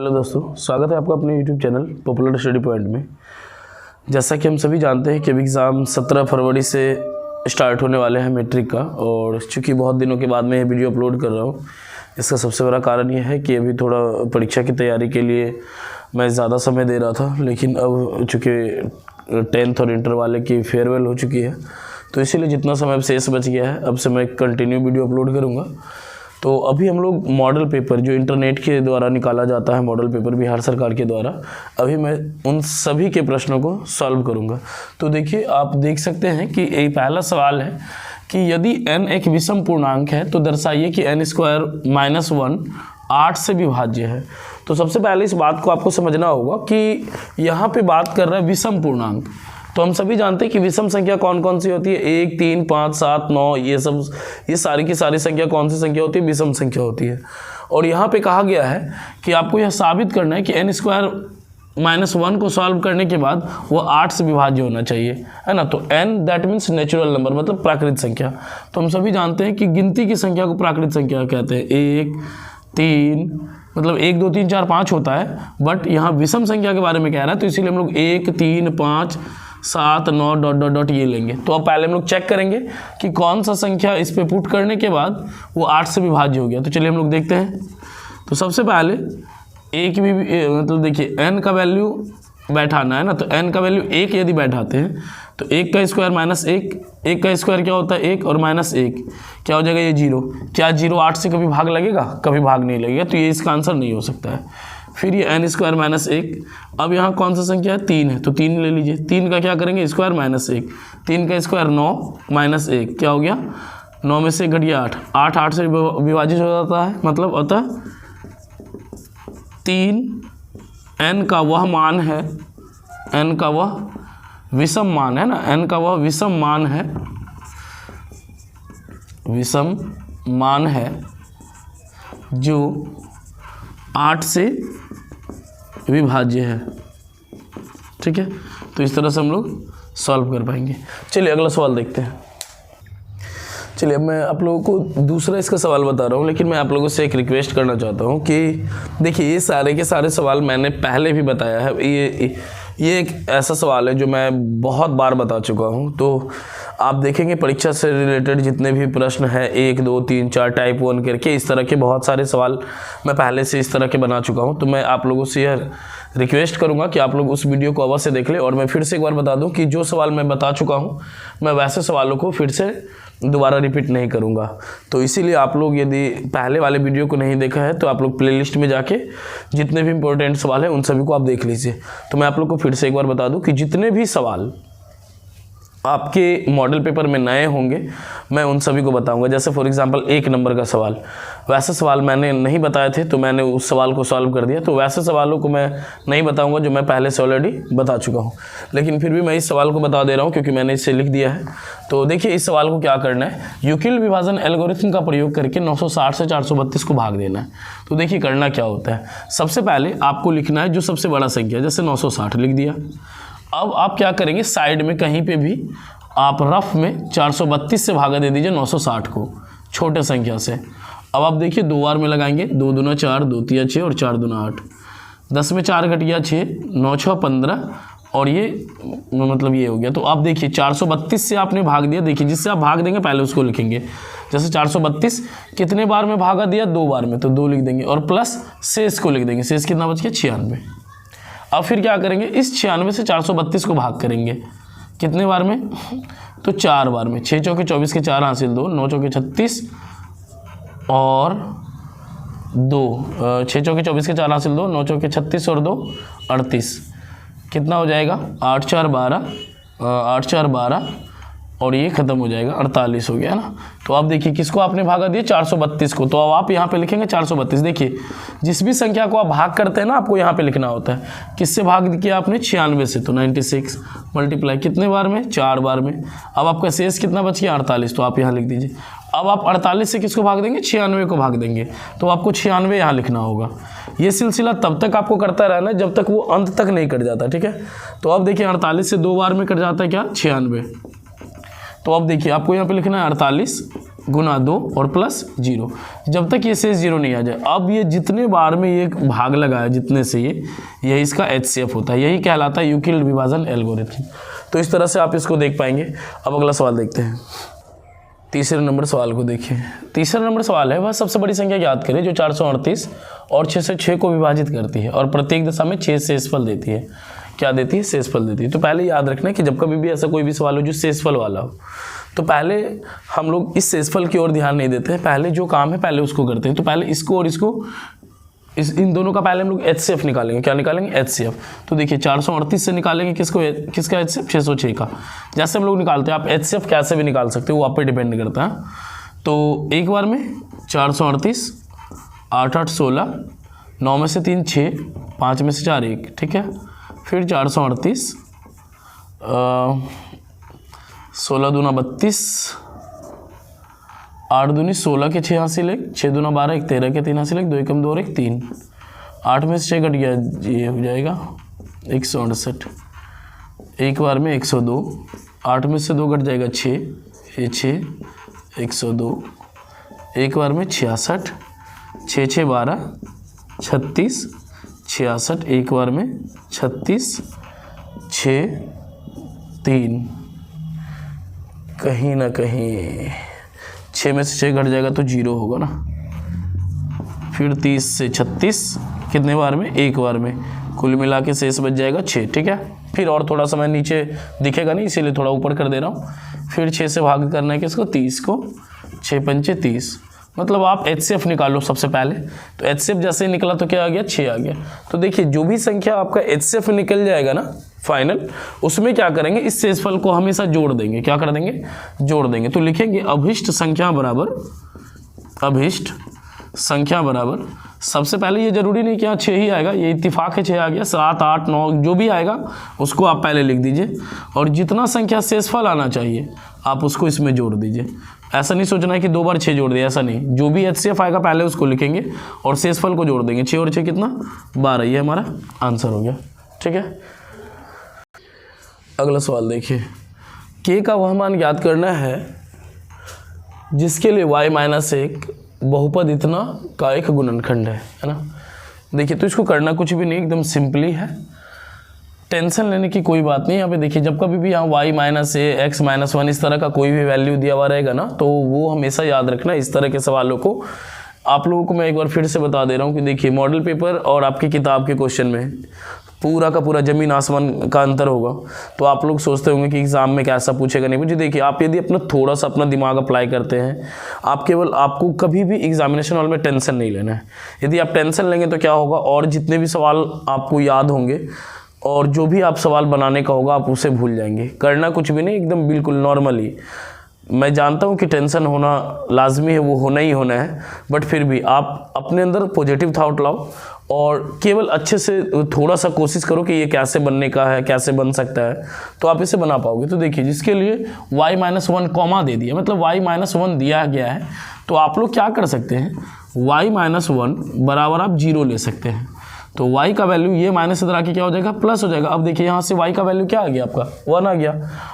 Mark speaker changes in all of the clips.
Speaker 1: Hello दोस्तों, स्वागत है आपका अपने YouTube channel popular study point में। जैसा कि हम सभी जानते हैं कि अभी एग्ज़ाम 17 फरवरी से स्टार्ट होने वाले हैं मैट्रिक का, और चूँकि बहुत दिनों के बाद मैं ये वीडियो अपलोड कर रहा हूँ, इसका सबसे बड़ा कारण ये है कि अभी थोड़ा परीक्षा की तैयारी के लिए मैं ज़्यादा समय दे रहा था, लेकिन अब चूँकि 10th और इंटर वाले की फेयरवेल हो चुकी है, तो इसीलिए जितना समय अब शेष बच गया है, अब से मैं कंटिन्यू वीडियो अपलोड करूँगा। तो अभी हम लोग मॉडल पेपर जो इंटरनेट के द्वारा निकाला जाता है, मॉडल पेपर बिहार सरकार के द्वारा, अभी मैं उन सभी के प्रश्नों को सॉल्व करूंगा। तो देखिए, आप देख सकते हैं कि एक पहला सवाल है कि यदि n एक विषम पूर्णांक है तो दर्शाइए कि n² - 1 8 से विभाज्य है। तो सबसे पहले इस बात को आपको समझना होगा कि यहाँ पे बात कर रहा है विषम पूर्णांक। तो हम सभी जानते हैं कि विषम संख्या कौन कौन सी होती है, 1, 3, 5, 7, 9, ये सारी की सारी संख्या कौन सी संख्या होती है, विषम संख्या होती है। और यहाँ पे कहा गया है कि आपको यह साबित करना है कि n² - 1 को सॉल्व करने के बाद वो 8 से विभाज्य होना चाहिए, है ना। तो n that means natural number, मतलब प्राकृत संख्या। तो हम सभी जानते हैं कि गिनती की संख्या को प्राकृत संख्या कहते हैं। 1, 3, मतलब 1, 2, 3, 4, 5 होता है, बट यहाँ विषम संख्या के बारे में कह रहा है, तो इसीलिए हम लोग 1, 3, 5, 7, 9 डॉट डॉट डॉट ये लेंगे। तो अब पहले हम लोग चेक करेंगे कि कौन सा संख्या इस पे पुट करने के बाद वो 8 से विभाज्य हो गया। तो चलिए हम लोग देखते हैं। तो सबसे पहले एक भी मतलब देखिए n का वैल्यू बैठाना है ना, तो n का वैल्यू 1 यदि बैठाते हैं तो 1 का स्क्वायर - 1, 1 का स्क्वायर क्या होता है 1, और -1 क्या हो जाएगा ये 0। क्या 0 8 से कभी भाग लगेगा? कभी भाग नहीं लगेगा, तो ये इसका आंसर नहीं हो सकता है। फिर ये n² - 1, अब यहाँ कौन सा संख्या है 3 है, तो 3 ले लीजिए। 3 का क्या करेंगे स्क्वायर -1, 3 का स्क्वायर 9 -1 क्या हो गया 9 में से घट गया 8, 8 8 से विभाजित हो जाता है, मतलब अतः 3 n का वह मान है, n का वह विषम मान है ना, n का वह विषम मान है, विषम मान है जो 8 से विभाज्य है। ठीक है, तो इस तरह से हम लोग सॉल्व कर पाएंगे। चलिए अगला सवाल देखते हैं। चलिए अब मैं आप लोगों को दूसरा इसका सवाल बता रहा हूँ, लेकिन मैं आप लोगों से एक रिक्वेस्ट करना चाहता हूँ कि देखिए, ये सारे के सारे सवाल मैंने पहले भी बताया है। ये एक ऐसा सवाल है जो मैं बहुत बार बता चुका हूँ। तो आप देखेंगे परीक्षा से रिलेटेड जितने भी प्रश्न हैं 1, 2, 3, 4 टाइप 1 करके, इस तरह के बहुत सारे सवाल मैं पहले से इस तरह के बना चुका हूँ। तो मैं आप लोगों से यह रिक्वेस्ट करूँगा कि आप लोग उस वीडियो को अवश्य देख लें। और मैं फिर से एक बार बता दूँ कि जो सवाल मैं बता चुका हूँ, मैं वैसे सवालों को फिर से दोबारा रिपीट नहीं करूँगा। तो इसीलिए आप लोग यदि पहले वाले वीडियो को नहीं देखा है तो आप लोग प्लेलिस्ट में जाके जितने भी इंपॉर्टेंट सवाल हैं उन सभी को आप देख लीजिए। तो मैं आप लोग को फिर से एक बार बता दूं कि जितने भी सवाल आपके मॉडल पेपर में नए होंगे मैं उन सभी को बताऊंगा। जैसे फॉर एग्जांपल 1 नंबर का सवाल, वैसे सवाल मैंने नहीं बताए थे तो मैंने उस सवाल को सॉल्व कर दिया। तो वैसे सवालों को मैं नहीं बताऊंगा जो मैं पहले से ऑलरेडी बता चुका हूं, लेकिन फिर भी मैं इस सवाल को बता दे रहा हूं क्योंकि मैंने इसे लिख दिया है। तो देखिए, इस सवाल को क्या करना है, यूक्लिड विभाजन एल्गोरिथम का प्रयोग करके 960 से 432 को भाग देना है। तो देखिए करना क्या होता है, सबसे पहले आपको लिखना है जो सबसे बड़ा संख्या, जैसे 960 लिख दिया। अब आप क्या करेंगे, साइड में कहीं पे भी आप रफ में 432 से भागा दे दीजिए 960 को, छोटे संख्या से। अब आप देखिए 2 बार में लगाएंगे, 2 दूना 4, 2 तिया 6 और 4 दूना 8, 10 में 4 घट गया 6, 9 6 15 और ये मतलब ये हो गया। तो आप देखिए 432 से आपने भाग दिया। देखिए जिससे आप भाग देंगे पहले उसको लिखेंगे। जैसे 432 कितने बार में भागा दिया, 2 बार में, तो 2 लिख देंगे और प्लस शेष को लिख देंगे। शेष कितना बच गया 96। अब फिर क्या करेंगे, इस 96 से 432 को भाग करेंगे कितने बार में, तो 4 बार में। 6 चौके 24 के 4 हासिल 2, 9 चौके 36 और 2, 6 चौके 24 के 4 हासिल 2, 9 चौके 36 और 2 38, कितना हो जाएगा 8 4 12, 8 4 12 और ये खत्म हो जाएगा 48 हो गया ना। तो आप देखिए किसको आपने भागा दिया 432 को, तो अब आप यहाँ पे लिखेंगे 432। देखिए जिस भी संख्या को आप भाग करते हैं ना, आपको यहाँ पे लिखना होता है किससे भाग किया आपने 96 से, तो 96 मल्टीप्लाई कितने बार में 4 बार में। अब आपका शेष कितना बच गया 48, तो आप यहाँ लिख दीजिए। अब आप 48 से किसको भाग देंगे 96 को भाग देंगे, तो आपको 96 यहाँ लिखना होगा। ये सिलसिला तब तक आपको करता रहना जब तक वो अंत तक नहीं कट जाता, ठीक है। तो अब देखिए 48 से 2 बार में कट जाता है क्या 96। तो अब देखिए आपको यहाँ पे लिखना है 48 गुना 2 और प्लस 0, जब तक ये शेष 0 नहीं आ जाए। अब ये जितने बार में ये भाग लगा है जितने से ये इसका HCF होता है, यही कहलाता है यूक्लिड विभाजन एल्गोरिथम। तो इस तरह से आप इसको देख पाएंगे। अब अगला सवाल देखते हैं। तीसरे नंबर सवाल को देखिए। तीसरा नंबर सवाल है, वह सबसे बड़ी संख्या ज्ञात करें जो 438 और 606 को विभाजित करती है और प्रत्येक दशा में 6 शेषफल देती है। क्या देती है? शेषफल देती है। तो पहले याद रखना कि जब कभी भी ऐसा कोई भी सवाल हो जो शेषफल वाला हो, तो पहले हम लोग इस शेषफल की ओर ध्यान नहीं देते हैं, पहले जो काम है पहले उसको करते हैं। तो पहले इसको और इसको, इन दोनों का पहले हम लोग HCF निकालेंगे। क्या निकालेंगे? HCF। तो देखिए 438 से निकालेंगे किसका HCF? 606 का। जैसे हम लोग निकालते हैं, आप HCF कैसे भी निकाल सकते हो, वो आप पे डिपेंड करता है। तो एक बार में 438, 8 8 16, 9 में से 3 6, 5 में से 4 1, ठीक है। फिर 438, 16 दूना 32, 8 दूनी 16 के 6 हासिल 1, 6 दूना 12 1 13 के 3 हासिल 1, 2 एकम 2 और 1 3, 8 में से 6 घट गया, ये हो जाएगा 168। एक बार में 102, 8 में से 2 घट जाएगा 6, ये 6, 102। एक बार में 66, 6 6 12, 36, 66। एक बार में 36, 6 3, कहीं ना कहीं 6 में से 6 घट जाएगा तो 0 होगा ना। फिर 30 से 36, कितने बार में? एक बार में। कुल मिला के शेष बच जाएगा 6, ठीक है। फिर और थोड़ा समय नीचे दिखेगा नहीं, इसीलिए थोड़ा ऊपर कर दे रहा हूँ। फिर 6 से भाग करना है किसको? 30 को। 6 पंचे 30, मतलब आप HCF निकालो सबसे पहले। तो HCF जैसे ही निकला तो क्या आ गया? 6 आ गया। तो देखिए जो भी संख्या आपका HCF निकल जाएगा ना फाइनल, उसमें क्या करेंगे? इस शेषफल को हमेशा जोड़ देंगे। क्या कर देंगे? जोड़ देंगे। तो लिखेंगे अभिष्ट संख्या बराबर, अभिष्ट संख्या बराबर, सबसे पहले ये जरूरी नहीं कि यहाँ 6 ही आएगा, ये इत्तिफाक है 6 आ गया, 7 8 9 जो भी आएगा उसको आप पहले लिख दीजिए, और जितना संख्या शेषफल आना चाहिए आप उसको इसमें जोड़ दीजिए। ऐसा नहीं सोचना है कि 2 बार 6 जोड़ दिया, ऐसा नहीं। जो भी HCF आएगा पहले उसको लिखेंगे और शेषफल को जोड़ देंगे। 6 और 6 कितना? 12। ये हमारा आंसर हो गया, ठीक है। अगला सवाल देखिए। K का वह मान ज्ञात करना है जिसके लिए y-1 बहुपद इतना का एक गुणनखंड है ना। देखिए तो इसको करना कुछ भी नहीं, एकदम सिंपली है, टेंशन लेने की कोई बात नहीं। यहाँ पे देखिए जब कभी भी यहाँ y-a, x-1 इस तरह का कोई भी वैल्यू दिया हुआ रहेगा ना, तो वो हमेशा याद रखना। इस तरह के सवालों को आप लोगों को मैं एक बार फिर से बता दे रहा हूँ कि देखिए मॉडल पेपर और आपकी किताब के क्वेश्चन में पूरा का पूरा ज़मीन आसमान का अंतर होगा। तो आप लोग सोचते होंगे कि एग्ज़ाम में कैसा पूछेगा, नहीं पूछे। देखिए आप यदि अपना थोड़ा सा अपना दिमाग अप्लाई करते हैं, आपको कभी भी एग्जामिनेशन हॉल में टेंशन नहीं लेना है। यदि आप टेंशन लेंगे तो क्या होगा, और जितने भी सवाल आपको याद होंगे और जो भी आप सवाल बनाने का होगा आप उसे भूल जाएंगे। करना कुछ भी नहीं, एकदम बिल्कुल नॉर्मली। मैं जानता हूँ कि टेंशन होना लाजमी है, वो होना ही होना है, बट फिर भी आप अपने अंदर पॉजिटिव थॉट लाओ और केवल अच्छे से थोड़ा सा कोशिश करो कि ये कैसे बनने का है, कैसे बन सकता है, तो आप इसे बना पाओगे। तो देखिए जिसके लिए y-1 कॉमा दे दिया, मतलब y-1 दिया गया है, तो आप लोग क्या कर सकते हैं, y-1 बराबर आप 0 ले सकते हैं। तो y का वैल्यू ये माइनस इधर आके क्या हो जाएगा? प्लस हो जाएगा। अब देखिए यहाँ से y का वैल्यू क्या आ गया? आपका 1 आ गया।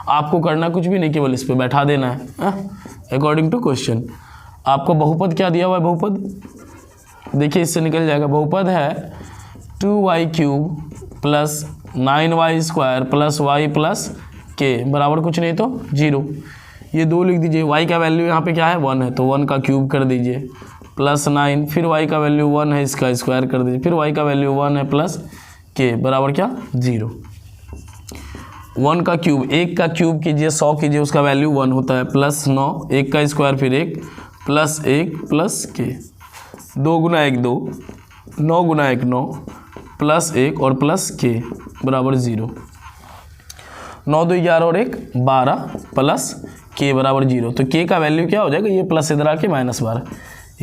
Speaker 1: आपको करना कुछ भी नहीं, केवल इस पर बैठा देना है अकॉर्डिंग टू क्वेश्चन। आपको बहुपद क्या दिया हुआ है? बहुपद देखिए इससे निकल जाएगा। बहुपद है 2y³ plus 9y² plus y plus k बराबर कुछ नहीं तो 0। ये 2 लिख दीजिए। y का वैल्यू यहाँ पे क्या है? 1 है, तो 1 का क्यूब कर दीजिए प्लस 9, फिर y का वैल्यू 1 है, इसका स्क्वायर कर दीजिए, फिर y का वैल्यू 1 है प्लस k बराबर क्या? 0। 1 का क्यूब, 1 का क्यूब कीजिए 100 कीजिए, उसका वैल्यू 1 होता है, प्लस 9, 1 का स्क्वायर फिर 1 प्लस 1 प्लस k, 2 गुना 1 2, 9 गुना 1 9 प्लस 1 और प्लस k बराबर 0। 9 2 11 और 1 12 प्लस k बराबर 0। तो k का वैल्यू क्या हो जाएगा? ये प्लस इधर आके -12,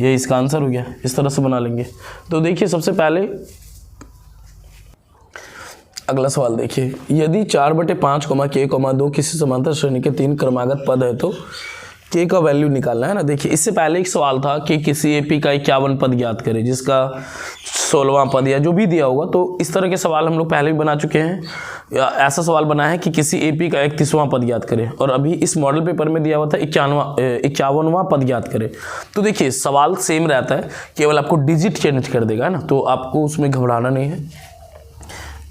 Speaker 1: ये इसका आंसर हो गया। इस तरह से बना लेंगे। तो देखिए सबसे पहले अगला सवाल देखिए। यदि 4/5, k, 2 किसी समांतर श्रेणी के 3 क्रमागत पद है तो के का वैल्यू निकालना है ना। देखिए इससे पहले एक सवाल था कि किसी एपी का 51 पद ज्ञात करें, जिसका 16वां पद या जो भी दिया होगा। तो इस तरह के सवाल हम लोग पहले भी बना चुके हैं। ऐसा सवाल बना है कि किसी एपी का 31वां पद ज्ञात करें, और अभी इस मॉडल पेपर में दिया हुआ था 51वां पद ज्ञात करें। तो देखिए सवाल सेम रहता है, केवल आपको डिजिट चेंज कर देगा ना, तो आपको उसमें घबराना नहीं है।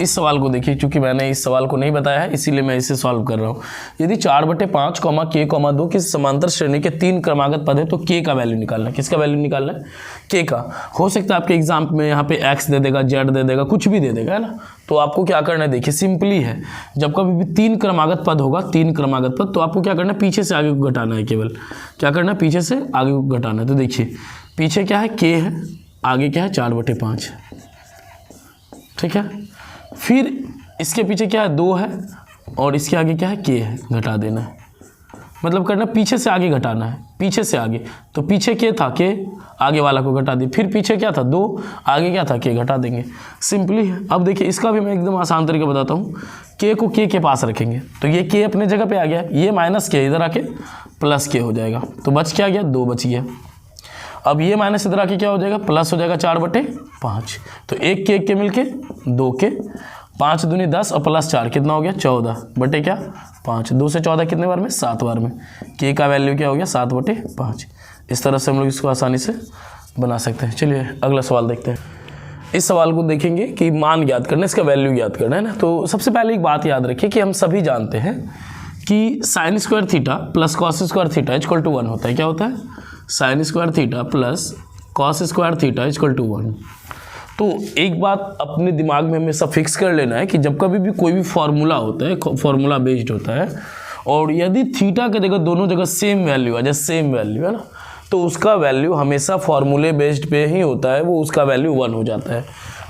Speaker 1: इस सवाल को देखिए, क्योंकि मैंने इस सवाल को नहीं बताया है इसीलिए मैं इसे सॉल्व कर रहा हूँ। यदि 4/5, k, 2 किसी समांतर श्रेणी के 3 क्रमागत पद है तो k का वैल्यू निकालना है। किसका वैल्यू निकालना है? k का। हो सकता है आपके एग्जाम में यहाँ पे x दे देगा, z दे देगा, कुछ भी दे देगा, है ना। तो आपको क्या करना है, देखिए सिंपली है, जब कभी भी 3 क्रमागत पद होगा, 3 क्रमागत पद, तो आपको क्या करना है, पीछे से आगे को घटाना है। केवल क्या करना है, पीछे से आगे को घटाना है। तो देखिए पीछे क्या है, k है, आगे क्या है, 4/5, ठीक है। फिर इसके पीछे क्या है, 2 है, और इसके आगे क्या है, k है, घटा देना है। मतलब करना पीछे से आगे घटाना है, पीछे से आगे। तो पीछे k था, k आगे वाला को घटा दी। फिर पीछे क्या था, 2, आगे क्या था, k घटा देंगे। सिंपली है। अब देखिए इसका भी मैं एकदम आसान तरीके बताता हूँ। k को k के पास रखेंगे तो ये k अपने जगह पे आ गया, ये -k इधर आके +k हो जाएगा। तो बच क्या गया, 2 बच गया। अब ये माइनस इधर आके क्या हो जाएगा, प्लस हो जाएगा 4/5। तो 1 के मिलके 2 के, 5 दूनी 10 और +4 कितना हो गया, 14/5। 2 से 14 कितने बार में, 7 बार में। के का वैल्यू क्या हो गया, 7/5। इस तरह से हम लोग इसको आसानी से बना सकते हैं। चलिए अगला सवाल देखते हैं। इस सवाल को देखेंगे कि मान ज्ञात करना, इसका वैल्यू ज्ञात करना है ना। तो सबसे पहले एक बात याद रखिए कि हम सभी जानते हैं कि sin² theta plus cos² theta = 1 होता है। क्या होता है, sin² theta plus cos² theta = 1। तो एक बात अपने दिमाग में हमेशा फिक्स कर लेना है कि जब कभी भी कोई भी फॉर्मूला होता है, फॉर्मूला बेस्ड होता है, और यदि थीटा के जगह दोनों जगह सेम वैल्यू है, जैसे सेम वैल्यू है ना, तो उसका वैल्यू हमेशा फॉर्मूले बेस्ड पे ही होता है, वो उसका वैल्यू 1 हो जाता है।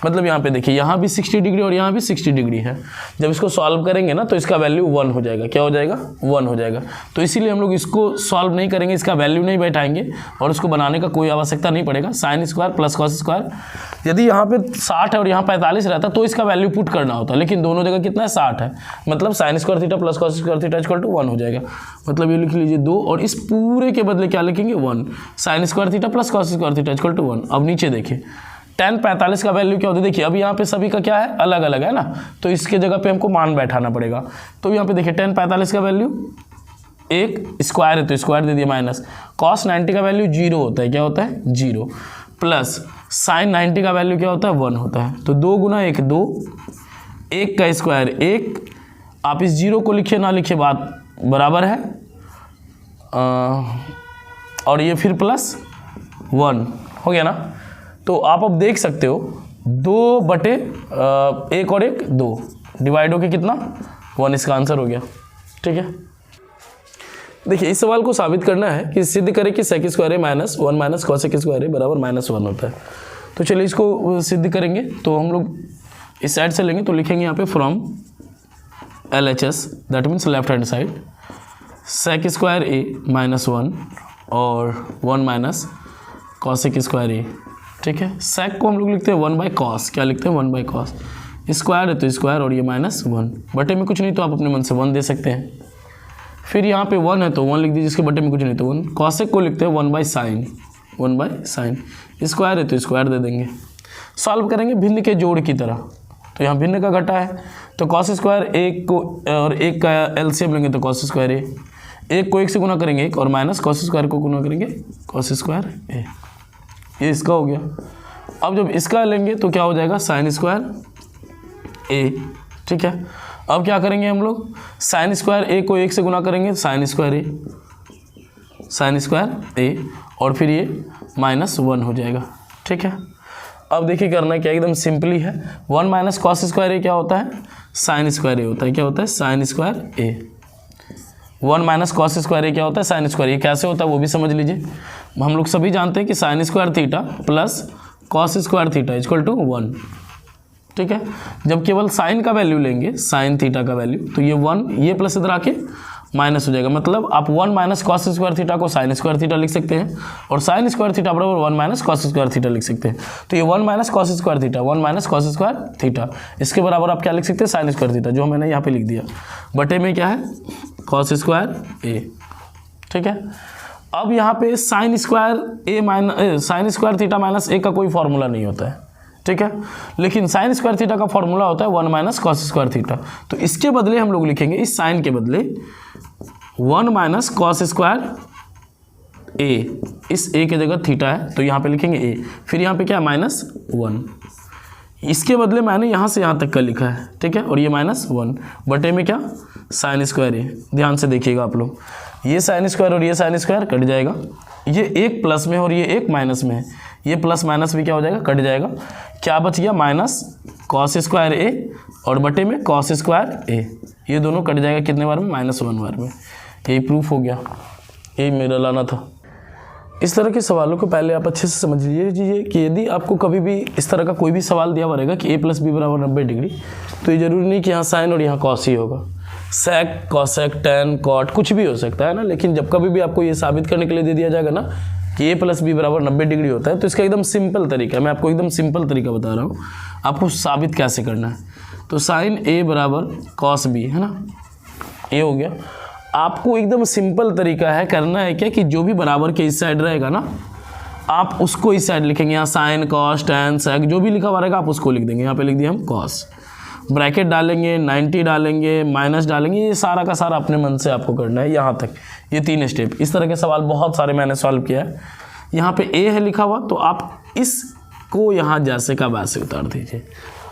Speaker 1: मतलब यहाँ पे देखिए, यहाँ भी 60 डिग्री और यहाँ भी 60 डिग्री है। जब इसको सॉल्व करेंगे ना तो इसका वैल्यू 1 हो जाएगा। क्या हो जाएगा, 1 हो जाएगा। तो इसीलिए हम लोग इसको सॉल्व नहीं करेंगे, इसका वैल्यू नहीं बैठाएंगे और उसको बनाने का कोई आवश्यकता नहीं पड़ेगा। sin² प्लस cos², यदि यहाँ पे 60 है और यहाँ 45 रहता तो इसका वैल्यू पुट करना होता, लेकिन दोनों जगह कितना है, 60 है। मतलब sin² theta plus cos² theta = 1 हो जाएगा। मतलब ये लिख लीजिए 2, और इस पूरे के बदले क्या लिखेंगे, 1। sin² theta plus cos² theta = 1। अब नीचे देखिए tan 45 का वैल्यू क्या होता है, देखिए अब यहाँ पे सभी का क्या है, अलग अलग है ना, तो इसके जगह पे हमको मान बैठाना पड़ेगा। तो यहाँ पे देखिए tan 45 का वैल्यू 1, स्क्वायर है तो स्क्वायर दे दिया, माइनस cos 90 का वैल्यू 0 होता है। क्या होता है, 0, प्लस sin 90 का वैल्यू क्या होता है, 1 होता है। तो 2 × 1 2, 1 का स्क्वायर 1। आप इस 0 को लिखिए ना लिखिए, बात बराबर है। और ये फिर +1 हो गया ना। तो आप अब देख सकते हो 2/1 और 1 2 डिवाइड होके कितना, 1, इसका आंसर हो गया। ठीक है, देखिए इस सवाल को साबित करना है कि सिद्ध करें कि sec² -1 - cos² -1 होता है। तो चलिए इसको सिद्ध करेंगे। तो हम लोग इस साइड से लेंगे, तो लिखेंगे यहाँ पे from LHS, that means left hand side, sec² A -1 और 1 - cos² A। ठीक है, sec को हम लोग लिखते हैं 1/cos। क्या लिखते हैं, 1/cos। स्क्वायर है तो स्क्वायर, और ये -1 बटे में कुछ नहीं तो आप अपने मन से 1 दे सकते हैं। फिर यहाँ पे 1 है तो 1 लिख दीजिए, जिसके बटे में कुछ नहीं तो 1। cosec को लिखते हैं 1/sin। स्क्वायर है तो स्क्वायर दे देंगे। सॉल्व करेंगे भिन्न के जोड़ की तरह। तो यहाँ भिन्न का घटा है तो cos² 1 को और 1 का LCM लेंगे तो cos² A। 1 को 1 से गुना करेंगे 1, और माइनस cos² को गुना करेंगे cos² A। ये इसका हो गया। अब जब इसका लेंगे तो क्या हो जाएगा, sin² A। ठीक है, अब क्या करेंगे हम लोग, sin² A को 1 से गुना करेंगे sin² A, और फिर ये -1 हो जाएगा। ठीक है, अब देखिए करना क्या, एकदम सिंपली है। 1 - cos² A क्या होता है, sin² A होता है। क्या होता है, sin² A। 1 - cos² A क्या होता है, sin² A। कैसे होता है वो भी समझ लीजिए। हम लोग सभी जानते हैं कि sin² theta plus cos² theta = 1। ठीक है, जब केवल साइन का वैल्यू लेंगे, sin थीटा का वैल्यू, तो ये 1, ये प्लस इधर आके माइनस हो जाएगा। मतलब आप 1 - cos² थीटा को sin² थीटा लिख सकते हैं, और sin² थीटा बराबर 1 - cos² थीटा लिख सकते हैं। तो ये 1 - cos² थीटा, 1 - cos² थीटा, इसके बराबर आप क्या लिख सकते हैं, sin² थीटा, जो मैंने यहाँ पे लिख दिया। बटे में क्या है, cos² A। ठीक है, अब यहाँ पे साइन स्क्वायर थीटा माइनस ए का कोई फॉर्मूला नहीं होता है, ठीक है, लेकिन साइन स्क्वायर थीटा का फॉर्मूला होता है 1 माइनस कॉस स्क्वायर थीटा। तो इसके बदले हम लोग लिखेंगे, इस साइन के बदले 1 माइनस कॉस स्क्वायर ए, इस ए की जगह थीटा है तो यहाँ पे लिखेंगे ए, फिर यहाँ पे क्या है -1, इसके बदले मैंने यहाँ से यहाँ तक का लिखा है, ठीक है, और ये -1 बटे में क्या साइन स्क्वायर ए। ध्यान से देखिएगा आप लोग, ये साइन स्क्वायर और ये साइन स्क्वायर कट जाएगा, ये एक प्लस में और ये एक माइनस में है, ये प्लस माइनस भी क्या हो जाएगा, कट जाएगा। क्या बच गया, माइनस कॉस स्क्वायर ए और बटे में कॉस स्क्वायर ए, ये दोनों कट जाएगा कितने बार में, -1 बार में। यही प्रूफ हो गया, यही मेरा लाना था। इस तरह के सवालों को पहले आप अच्छे से समझ लीजिए कि यदि आपको कभी भी इस तरह का कोई भी सवाल दिया हुआ रहेगा कि a + b = 90 डिग्री, तो ये जरूरी नहीं कि यहाँ साइन और यहाँ कॉस ही होगा, सेक, कॉसेक, टैन, कॉट कुछ भी हो सकता है ना। लेकिन जब कभी भी आपको ये साबित करने के लिए दे दिया जाएगा ना कि a + b = 90 डिग्री होता है, तो इसका एकदम सिंपल तरीका है, मैं आपको एकदम सिंपल तरीका बता रहा हूँ आपको साबित कैसे करना है। तो साइन a = cos b है ना, ये हो गया। आपको एकदम सिंपल तरीका है, करना है क्या कि जो भी बराबर के इस साइड रहेगा ना, आप उसको इस साइड लिखेंगे। यहाँ साइन, कॉस, टैन, सेक जो भी लिखा हुआ रहेगा आप उसको लिख देंगे। यहाँ पे लिख दिया हम कॉस, ब्रैकेट डालेंगे, 90 डालेंगे, माइनस डालेंगे, ये सारा का सारा अपने मन से आपको करना है यहाँ तक, ये 3 स्टेप। इस तरह के सवाल बहुत सारे मैंने सॉल्व किया है। यहाँ पे ए है लिखा हुआ, तो आप इसको यहाँ जैसे का वैसे उतार दीजिए।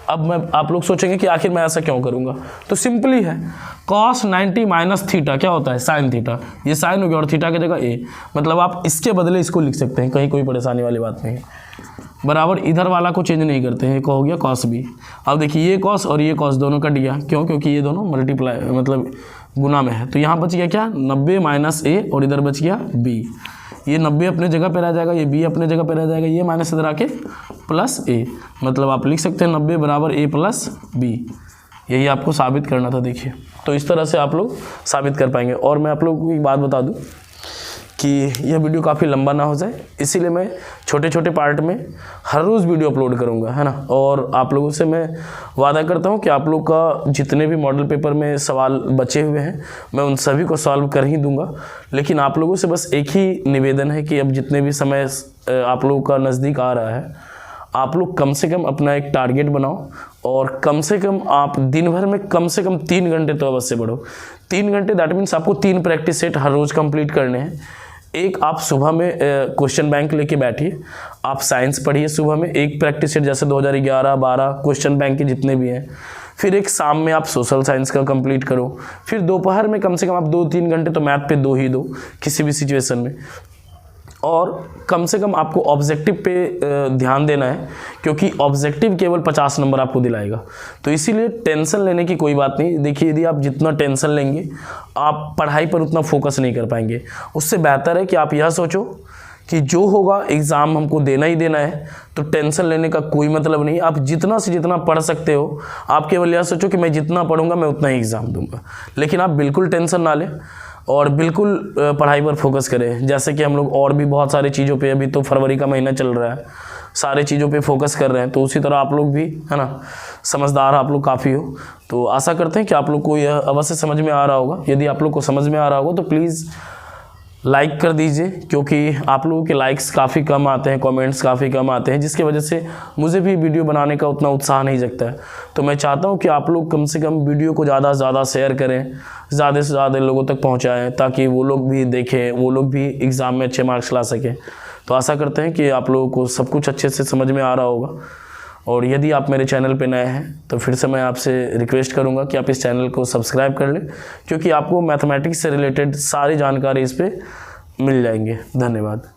Speaker 1: अब आप लोग सोचेंगे कि आखिर मैं ऐसा क्यों करूँगा, तो सिंपली है, cos 90 माइनस थीटा क्या होता है, साइन थीटा, ये साइन हो गया और थीटा की जगह ए, मतलब आप इसके बदले इसको लिख सकते हैं, कहीं कोई परेशानी वाली बात नहीं है। बराबर इधर वाला को चेंज नहीं करते हैं, एक हो गया cos b। अब देखिए ये cos और ये cos दोनों कट गया, क्यों, क्योंकि ये दोनों मल्टीप्लाई मतलब गुना में है। तो यहाँ बच गया क्या, 90 माइनस ए और इधर बच गया b, ये 90 अपने जगह पे रह जाएगा, ये b अपने जगह पे रह जाएगा, ये माइनस इधर आके प्लस a, मतलब आप लिख सकते हैं 90 = a + b। यही आपको साबित करना था। देखिए, तो इस तरह से आप लोग साबित कर पाएंगे। और मैं आप लोगों को एक बात बता दूं कि यह वीडियो काफ़ी लंबा ना हो जाए, इसीलिए मैं छोटे छोटे पार्ट में हर रोज़ वीडियो अपलोड करूंगा, है ना। और आप लोगों से मैं वादा करता हूं कि आप लोग का जितने भी मॉडल पेपर में सवाल बचे हुए हैं मैं उन सभी को सॉल्व कर ही दूंगा। लेकिन आप लोगों से बस एक ही निवेदन है कि अब जितने भी समय आप लोगों का नज़दीक आ रहा है, आप लोग कम से कम अपना एक टारगेट बनाओ और कम से कम आप दिन भर में कम से कम 3 घंटे तो अवश्य पढ़ो। 3 घंटे दैट मीन्स आपको 3 प्रैक्टिस सेट हर रोज़ कंप्लीट करने हैं। एक आप सुबह में क्वेश्चन बैंक लेके बैठिए, आप साइंस पढ़िए सुबह में, एक प्रैक्टिस सेट जैसे 2011, 12 क्वेश्चन बैंक के जितने भी हैं। फिर एक शाम में आप सोशल साइंस का कंप्लीट करो। फिर दोपहर में कम से कम आप 2-3 घंटे तो मैथ पे दो ही दो किसी भी सिचुएशन में। और कम से कम आपको ऑब्जेक्टिव पे ध्यान देना है, क्योंकि ऑब्जेक्टिव केवल 50 नंबर आपको दिलाएगा। तो इसीलिए टेंशन लेने की कोई बात नहीं। देखिए, यदि आप जितना टेंशन लेंगे आप पढ़ाई पर उतना फोकस नहीं कर पाएंगे। उससे बेहतर है कि आप यह सोचो कि जो होगा एग्ज़ाम हमको देना ही देना है, तो टेंशन लेने का कोई मतलब नहीं। आप जितना से जितना पढ़ सकते हो, आप केवल यह सोचो कि मैं जितना पढ़ूंगा मैं उतना ही एग्ज़ाम दूंगा। लेकिन आप बिल्कुल टेंशन ना लें और बिल्कुल पढ़ाई पर फोकस करें। जैसे कि हम लोग और भी बहुत सारी चीज़ों पे, अभी तो फरवरी का महीना चल रहा है, सारे चीज़ों पे फोकस कर रहे हैं, तो उसी तरह आप लोग भी, है ना, समझदार आप लोग काफ़ी हो। तो आशा करते हैं कि आप लोग को यह अवश्य समझ में आ रहा होगा। यदि आप लोग को समझ में आ रहा होगा तो प्लीज़ लाइक कर दीजिए, क्योंकि आप लोगों के लाइक्स काफ़ी कम आते हैं, कमेंट्स काफ़ी कम आते हैं, जिसकी वजह से मुझे भी वीडियो बनाने का उतना उत्साह नहीं जगता है। तो मैं चाहता हूं कि आप लोग कम से कम वीडियो को ज़्यादा से ज़्यादा शेयर करें, ज़्यादा से ज़्यादा लोगों तक पहुंचाएं, ताकि वो लोग भी देखें, वो लोग भी एग्ज़ाम में अच्छे मार्क्स ला सकें। तो आशा करते हैं कि आप लोगों को सब कुछ अच्छे से समझ में आ रहा होगा। और यदि आप मेरे चैनल पे नए हैं तो फिर से मैं आपसे रिक्वेस्ट करूंगा कि आप इस चैनल को सब्सक्राइब कर लें, क्योंकि आपको मैथमेटिक्स से रिलेटेड सारी जानकारी इस पर मिल जाएंगे। धन्यवाद।